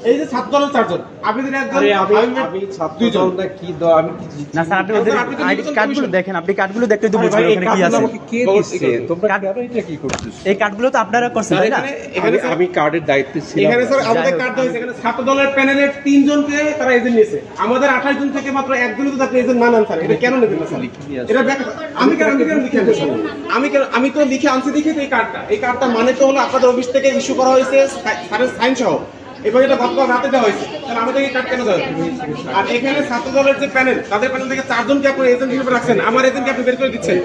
এই যে ছাত্র দলের চারজন, আপনি যদি একজন আমি ছাত্র দল না কি দল আমি না স্যার, আপনি ওদের আইডি কার্ডগুলো দেখেন, আপনি কার্ডগুলো দেখতে তো বুঝবেন ওখানে কি আছে। কে দিচ্ছে? তোমরা কেন এটা কি করতেছ? এই কার্ডগুলো তো আপনারা করছেন তাই না? আমি কার্ডের দায়িত্বে ছিলাম। এখানে স্যার আমাদের কার্ড হয়েছে, এখানে ছাত্র দলের প্যানেলের 3 জনকে তারা এজেন্ট নিয়েছে, আমাদের 28 জন থেকে মাত্র একজনই তো আপনি এজেন্ট মানান স্যার, এটা কেন নেবেন না স্যার? এটা আমি কেন লিখে আনছি? আমি তো লিখে আনছি দেখে তো এই কার্ডটা মানে তো হলো আপনাদের অফিস থেকে ইস্যু করা হয়েছে স্যারের সাইন সহ, এবং এটা গতকাল রাতে দেওয়া হয়েছে। তাহলে আমাদের এই কার্ড কেন দেওয়া? আর এখানে ছাত্র দলের যে প্যানেল, তাদের প্যানেল থেকে 4 জনকে আপনি এজেন্ট হিসেবে রাখছেন, আমার এজেন্টকে আপনি বের করে দিচ্ছেন।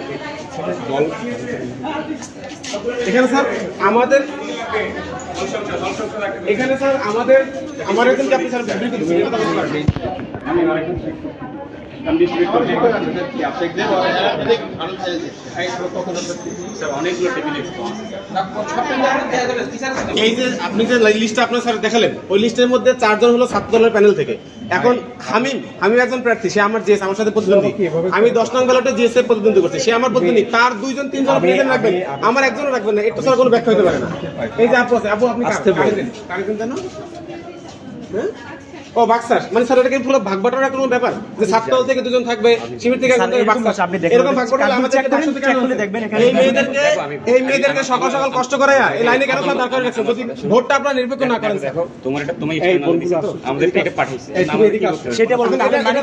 এখানে স্যার আমাদের আমার এজেন্টকে আপনি স্যার বের করে দিচ্ছেন, এটা তো কোনো কারণ নেই। এই যে আপনি যে লিস্টটা আপনার স্যার দেখালেন, ওই লিস্টের মধ্যে 4 জন হলো ছাত্র দলের প্যানেল থেকে। এখন হামিম একজন প্রার্থী, সে আমার জিএস, আমার সাথে প্রতিদ্বন্দ্বী। আমি 10 নং ব্যালটে জিএস এর প্রতিদ্বন্দ্বী করছি, সে আমার প্রতিদ্বন্দ্বী। তার 2 জন 3 জন প্রেজেন্ট রাখবেন, আমার একজনও রাখবেন না, এটা স্যার কোনো ব্যাখ্যা হতে পারে না। এই যে আপু আপনি কারেন্ট জানো? হ্যাঁ ও বাক্সার মানে স্যার, এটা কি পুরো ভাগ বাটোয়ারা কোনো ব্যাপার যে ছাত্র দল থেকে 2 জন থাকবে, শিবির থেকে একজন থাকবে, বাক্সার এরকম ভাগ বাটোয়ারা আমাদের দেখবেন। এই মেয়েদেরকে সকাল সকাল কষ্ট করায়া এই লাইনে কেন স্যার দরকার রাখছেন? যদি ভোটটা আপনারা নিরপেক্ষ না করেন স্যার, তোমার এটা তুমি আমাদের এটা পাঠাইছে সেটা বলবেন, মানে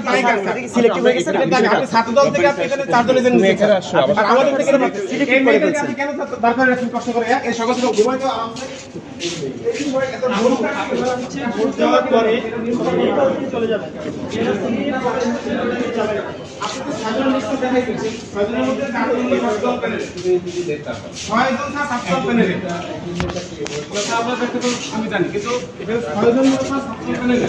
সিলেক্টিভ হয়ে গেছে না? আপনি ছাত্র দল থেকে আপনি এখানে 4 জন এজেন্ট নিয়েছেন, আর আমাদের থেকে সিলেক্টিভ করে ফেলছেন কেন দরকার রাখছেন কষ্ট করে? এই সকাল সকাল ঘুমাই তো আরামসে এই সময় এত ভোট দেওয়ার পরে চলে যাবে। আপনি তো সাধারণ লিস্ট দেখাইছেন, সাধারণের মধ্যে 4 জন ছাত্র দল প্যানেল, 6 জন ছাত্র দল প্যানেলে, কথা আমরা দেখতে তো আমি জানি, কিন্তু এখানে 6 জন ছাত্র দল প্যানেলে।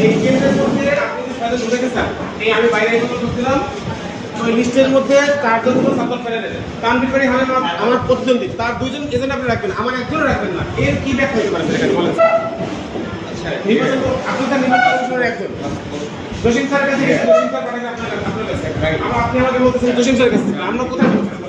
এই কেন্দ্রের মধ্যে আপনি যে 6 জন দেখেছেন, এই আমি বাইরে এগুলো করছিলাম, ওই লিস্টের মধ্যে 4 জন হলো ছাত্র প্যানেলে। তানভীর ভাই আমার প্রতিদ্বন্দ্বী, তার 2 জন এজেন্ট আপনি রাখবেন, আমার একজনও রাখবেন না, এর কি ব্যাখ্যা হতে পারে এখানে বলেন? আচ্ছা নির্বাচন আপনি তার নির্বাচন কমিশনের একজন, জসিম স্যারের কাছে গেছেন, জসিম স্যার পাঠাইছে আপনার কাছে, আপনি আমাকে বলতেছেন জসিম স্যারের কাছে, আমরা কোথায় বলতেছেন?